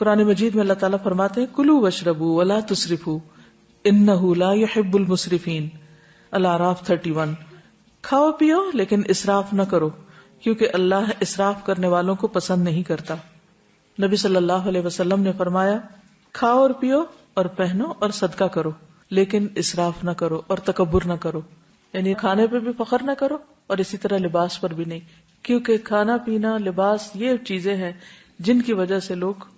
قرآن مجید میں اللہ تعالیٰ فرماتے ہیں کلوا واشربوا ولا تسرفوا انہ لا يحب المسرفین، الاعراف 31۔ کھاؤ پیو لیکن اسراف نہ کرو کیونکہ اللہ اسراف کرنے والوں کو پسند نہیں کرتا۔ نبی صلی اللہ علیہ وسلم نے فرمایا کھاؤ اور پیو اور پہنو اور صدقہ کرو لیکن اسراف نہ کرو اور تکبر نہ کرو، یعنی کھانے پہ بھی فخر نہ کرو اور اسی طرح لباس پر بھی نہیں، کیونکہ کھانا پینا لباس یہ چیزیں ہیں جن کی وجہ سے لوگ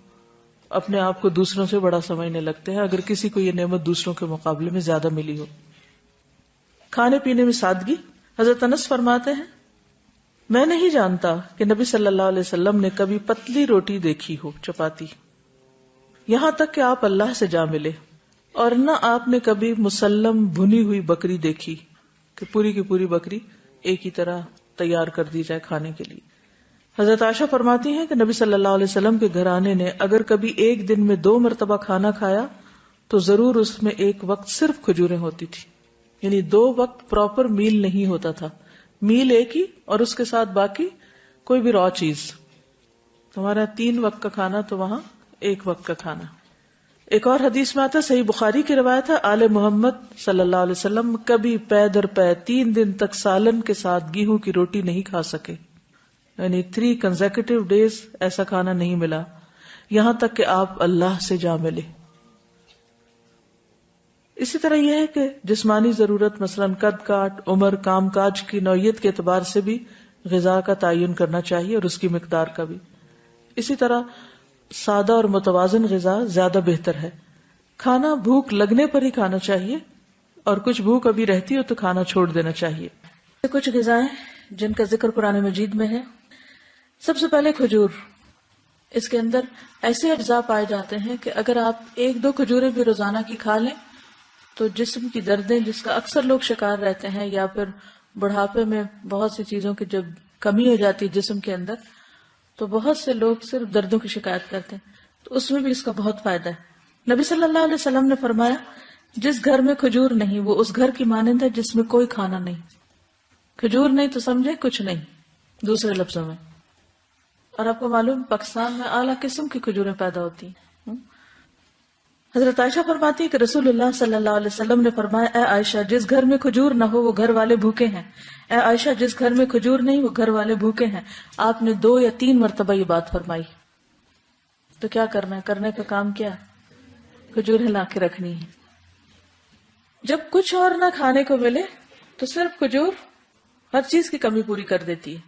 اپنے آپ کو دوسروں سے بڑا سمجھنے لگتے ہیں، اگر کسی کو یہ نعمت دوسروں کے مقابلے میں زیادہ ملی ہو۔ کھانے پینے میں سادگی۔ حضرت انس فرماتے ہیں میں نہیں جانتا کہ نبی صلی اللہ علیہ وسلم نے کبھی پتلی روٹی دیکھی ہو، چپاتی، یہاں تک کہ آپ اللہ سے جا ملے، اور نہ آپ نے کبھی مسلم بھنی ہوئی بکری دیکھی کہ پوری کی پوری بکری ایک ہی طرح تیار کر دی جائے کھانے کے لیے۔ حضرت عائشہ فرماتی ہیں کہ نبی صلی اللہ علیہ وسلم کے گھرانے نے اگر کبھی ایک دن میں 2 مرتبہ کھانا کھایا تو ضرور اس میں ایک وقت صرف کھجوریں ہوتی تھی، یعنی 2 وقت پراپر میل نہیں ہوتا تھا، میل ایک ہی اور اس کے ساتھ باقی کوئی بھی را چیز۔ ہمارا 3 وقت کا کھانا تو وہاں 1 وقت کا کھانا۔ ایک اور حدیث میں آتا ہے، صحیح بخاری کی روایت ہے، آل محمد صلی اللہ علیہ وسلم کبھی پے در پے 3 دن تک سالن کے ساتھ گیہوں کی روٹی نہیں کھا سکے، یعنی 3 consecutive days ایسا کھانا نہیں ملا، یہاں تک کہ آپ اللہ سے جا ملے۔ اسی طرح یہ ہے کہ جسمانی ضرورت مثلا قد کاٹ، عمر، کام کاج کی نوعیت کے اعتبار سے بھی غذا کا تعین کرنا چاہیے اور اس کی مقدار کا بھی۔ اسی طرح سادہ اور متوازن غذا زیادہ بہتر ہے۔ کھانا بھوک لگنے پر ہی کھانا چاہیے، اور کچھ بھوک ابھی رہتی ہو تو کھانا چھوڑ دینا چاہیے۔ کچھ غذائیں جن کا ذکر قرآن مجید میں ہے، سب سے پہلے کھجور۔ اس کے اندر ایسے اجزاء پائے جاتے ہیں کہ اگر آپ 1-2 کھجوریں بھی روزانہ کی کھا لیں تو جسم کی دردیں، جس کا اکثر لوگ شکار رہتے ہیں، یا پھر بڑھاپے میں بہت سی چیزوں کی جب کمی ہو جاتی ہے جسم کے اندر، تو بہت سے لوگ صرف دردوں کی شکایت کرتے ہیں، تو اس میں بھی اس کا بہت فائدہ ہے۔ نبی صلی اللہ علیہ وسلم نے فرمایا جس گھر میں کھجور نہیں وہ اس گھر کی مانند ہے جس میں کوئی کھانا نہیں۔ کھجور نہیں تو سمجھے کچھ نہیں، دوسرے لفظوں میں۔ اور آپ کو معلوم پاکستان میں اعلیٰ قسم کی کھجوریں پیدا ہوتی ہیں۔ حضرت عائشہ فرماتی ہے کہ رسول اللہ صلی اللہ علیہ وسلم نے فرمایا اے عائشہ جس گھر میں کھجور نہ ہو وہ گھر والے بھوکے ہیں، اے عائشہ جس گھر میں کھجور نہیں وہ گھر والے بھوکے ہیں۔ آپ نے 2 یا 3 مرتبہ یہ بات فرمائی۔ تو کیا کرنا ہے؟ کرنے کا کام کیا ہے؟ کھجوریں لا کے رکھنی ہے۔ جب کچھ اور نہ کھانے کو ملے تو صرف کھجور ہر چیز کی کمی پوری کر دیتی ہے۔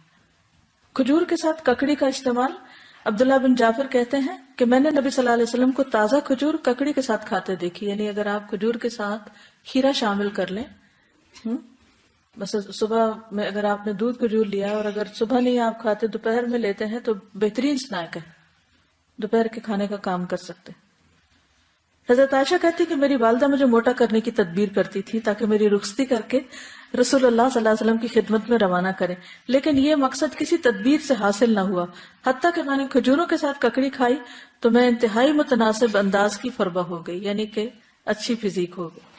کھجور کے ساتھ ککڑی کا استعمال، عبداللہ بن جعفر کہتے ہیں کہ میں نے نبی صلی اللہ علیہ وسلم کو تازہ کھجور ککڑی کے ساتھ کھاتے دیکھی، یعنی اگر آپ کھجور کے ساتھ کھیرا شامل کر لیں، بس صبح میں اگر آپ نے دودھ کھجور لیا اور اگر صبح نہیں آپ کھاتے دوپہر میں لیتے ہیں تو بہترین سنیک ہے، دوپہر کے کھانے کا کام کر سکتے۔ حضرت عائشہ کہتی کہ میری والدہ مجھے موٹا کرنے کی تدبیر کرتی تھی تاکہ میری رخصتی کر کے رسول اللہ صلی اللہ علیہ وسلم کی خدمت میں روانہ کرے، لیکن یہ مقصد کسی تدبیر سے حاصل نہ ہوا، حتیٰ کہ میں نے کھجوروں کے ساتھ ککڑی کھائی تو میں انتہائی متناسب انداز کی فربہ ہو گئی، یعنی کہ اچھی فزیک ہو گئی۔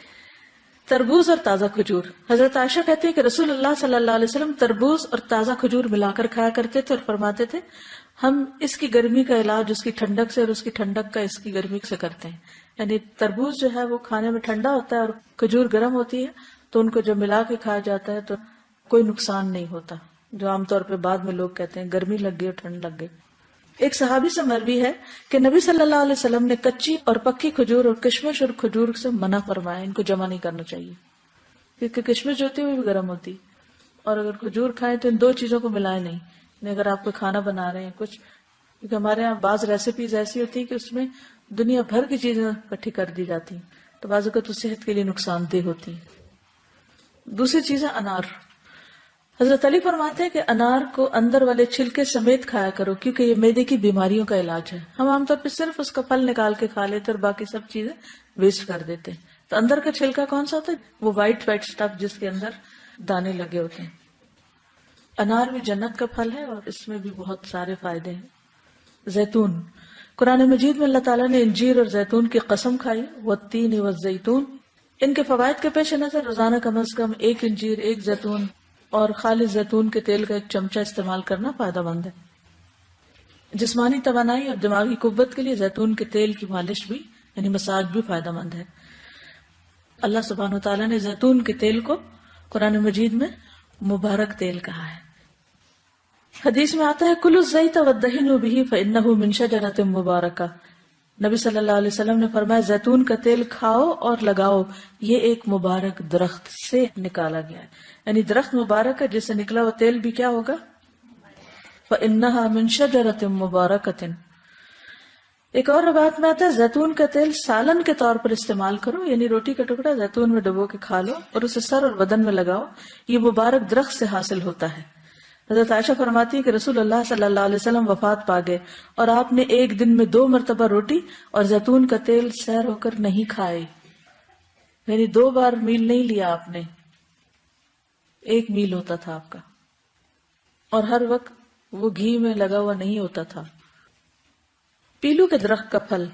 تربوز اور تازہ کھجور، حضرت عائشہ کہتی ہے کہ رسول اللہ صلی اللہ علیہ وسلم تربوز اور تازہ کھجور ملا کر کھایا کرتے تھے اور فرماتے تھے ہم اس کی گرمی کا علاج اس کی ٹھنڈک سے اور اس کی ٹھنڈک کا اس کی گرمی سے کرتے ہیں، یعنی تربوز جو ہے وہ کھانے میں ٹھنڈا ہوتا ہے اور کھجور گرم ہوتی ہے، تو ان کو جب ملا کے کھایا جاتا ہے تو کوئی نقصان نہیں ہوتا، جو عام طور پہ بعد میں لوگ کہتے ہیں گرمی لگ گئی اور ٹھنڈ لگ گئی۔ ایک صحابی سے مروی ہے کہ نبی صلی اللہ علیہ وسلم نے کچی اور پکی کھجور اور کشمش اور کھجور سے منع فرمایا، ان کو جمع نہیں کرنا چاہیے، کیونکہ کشمش جو ہوتی ہے وہ بھی گرم ہوتی، اور اگر کھجور کھائیں تو ان 2 چیزوں کو ملائے نہیں، یعنی اگر آپ کو کھانا بنا رہے ہیں کچھ، کیونکہ ہمارے یہاں بعض ریسیپیز ایسی ہوتی ہے کہ اس میں دنیا بھر کی چیزیں اکٹھی کر دی جاتی ہیں، تو بعض اوقات صحت کے لیے نقصان دہ ہوتی ہیں۔ دوسری چیز ہے انار۔ حضرت علی فرماتے ہیں کہ انار کو اندر والے چھلکے سمیت کھایا کرو کیونکہ یہ معدے کی بیماریوں کا علاج ہے۔ ہم عام طور پہ صرف اس کا پھل نکال کے کھا لیتے اور باقی سب چیزیں ویسٹ کر دیتے ہیں، تو اندر کا چھلکا کون سا ہوتا ہے؟ وہ وائٹ اسٹف جس کے اندر دانے لگے ہوتے ہیں۔ انار بھی جنت کا پھل ہے اور اس میں بھی بہت سارے فائدے ہیں۔ زیتون، قرآن مجید میں اللہ تعالیٰ نے انجیر اور زیتون کی قسم کھائی، والتین والزیتون۔ ان کے فوائد کے پیش نظر روزانہ کم از کم 1 انجیر، 1 زیتون اور خالص زیتون کے تیل کا 1 چمچہ استعمال کرنا فائدہ مند ہے۔ جسمانی توانائی اور دماغی قوت کے لیے زیتون کے تیل کی مالش بھی یعنی مساج بھی فائدہ مند ہے. اللہ سبحانہ وتعالیٰ نے زیتون کے تیل کو قرآن مجید میں مبارک تیل کہا ہے. حدیث میں آتا ہے کلوا الزیت وادہنوا بہ فانہ من شجرۃ مبارکہ. نبی صلی اللہ علیہ وسلم نے فرمایا زیتون کا تیل کھاؤ اور لگاؤ، یہ ایک مبارک درخت سے نکالا گیا ہے. یعنی درخت مبارک ہے، جس سے نکلا ہوا تیل بھی کیا ہوگا؟ فإنها من شجرۃ مبارکۃ. ایک اور روایت میں آتا ہے زیتون کا تیل سالن کے طور پر استعمال کرو، یعنی روٹی کا ٹکڑا زیتون میں ڈبو کے کھا لو اور اسے سر اور بدن میں لگاؤ، یہ مبارک درخت سے حاصل ہوتا ہے. حضرت عائشہ فرماتی ہے کہ رسول اللہ صلی اللہ علیہ وسلم وفات پا گئے اور آپ نے ایک دن میں 2 مرتبہ روٹی اور زیتون کا تیل سیر ہو کر نہیں کھائے. یعنی 2 بار میل نہیں لیا آپ نے، 1 میل ہوتا تھا آپ کا، اور ہر وقت وہ گھی میں لگا ہوا نہیں ہوتا تھا. پیلو کے درخت کا پھل.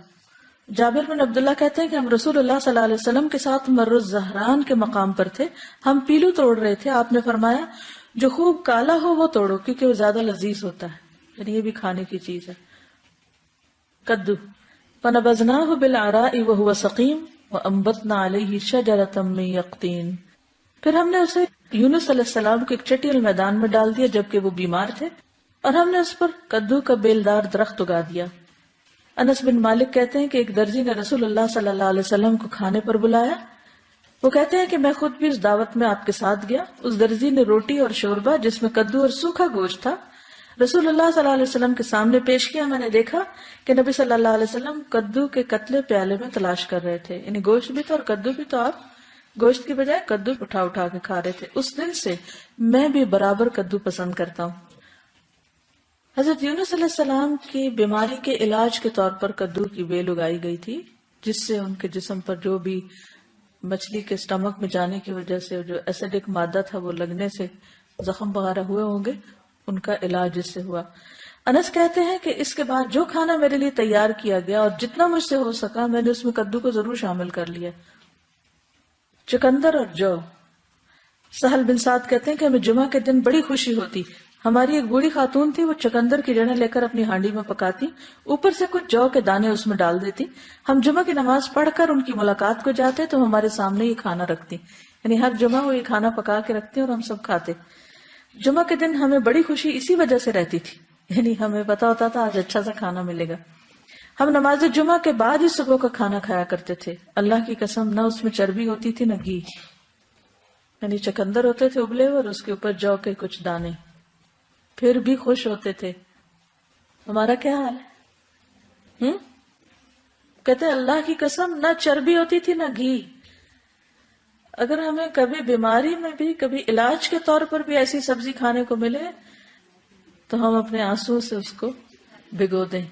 جابر بن عبداللہ کہتے ہیں کہ ہم رسول اللہ صلی اللہ علیہ وسلم کے ساتھ مر الزہران کے مقام پر تھے، ہم پیلو توڑ رہے تھے. آپ نے فرمایا جو خوب کالا ہو وہ توڑو کیونکہ وہ زیادہ لذیذ ہوتا ہے، یعنی یہ بھی کھانے کی چیز ہے. کدو. فنبذناہ بالعراء وہو سقیم وانبتنا علیہ شجرۃ من یقطین. پھر ہم نے اسے یونس علیہ السلام کے ایک چٹیل میدان میں ڈال دیا جبکہ وہ بیمار تھے، اور ہم نے اس پر کدو کا بیلدار درخت اگا دیا. انس بن مالک کہتے ہیں کہ ایک درزی نے رسول اللہ صلی اللہ علیہ وسلم کو کھانے پر بلایا. وہ کہتے ہیں کہ میں خود بھی اس دعوت میں آپ کے ساتھ گیا. اس درزی نے روٹی اور شوربہ جس میں کدو اور سوکھا گوشت تھا رسول اللہ صلی اللہ علیہ وسلم کے سامنے پیش کیا. میں نے دیکھا کہ نبی صلی اللہ علیہ وسلم کدو کے قتلے پیالے میں تلاش کر رہے تھے، یعنی گوشت بھی تھا اور کدو بھی، تو آپ گوشت کی بجائے کدو اٹھا اٹھا کے کھا رہے تھے. اس دن سے میں بھی برابر کدو پسند کرتا ہوں. حضرت یونس علیہ السلام کی بیماری کے علاج کے طور پر کدو کی بیل اگائی گئی تھی، جس سے ان کے جسم پر جو بھی مچھلی کے اسٹمک میں جانے کی وجہ سے جو ایسیڈک مادہ تھا وہ لگنے سے زخم وغیرہ ہوئے ہوں گے، ان کا علاج اس سے ہوا. انس کہتے ہیں کہ اس کے بعد جو کھانا میرے لیے تیار کیا گیا اور جتنا مجھ سے ہو سکا میں نے اس میں کدو کو ضرور شامل کر لیا. چقندر اور جو. سہل بن سعد کہتے ہیں کہ ہمیں جمعہ کے دن بڑی خوشی ہوتی. ہماری ایک بوڑھی خاتون تھی، وہ چقندر کی جڑیں لے کر اپنی ہانڈی میں پکاتی، اوپر سے کچھ جو کے دانے اس میں ڈال دیتی. ہم جمعہ کی نماز پڑھ کر ان کی ملاقات کو جاتے تو ہمارے سامنے یہ کھانا رکھتی، یعنی ہر جمعہ وہ یہ کھانا پکا کے رکھتی اور ہم سب کھاتے. جمعہ کے دن ہمیں بڑی خوشی اسی وجہ سے رہتی تھی، یعنی ہمیں پتا ہوتا تھا آج اچھا سا کھانا ملے گا. ہم نماز جمعہ کے بعد ہی صبح کا کھانا کھایا کرتے تھے. اللہ کی قسم نہ اس میں چربی ہوتی تھی نہ گھی، یعنی چقندر ہوتے تھے ابلے اور اس کے اوپر جو کے کچھ دانے، پھر بھی خوش ہوتے تھے. ہمارا کیا حال ہے؟ کہتے اللہ کی قسم نہ چربی ہوتی تھی نہ گھی. اگر ہمیں کبھی بیماری میں بھی کبھی علاج کے طور پر بھی ایسی سبزی کھانے کو ملے تو ہم اپنے آنسو سے اس کو بھگو دیں.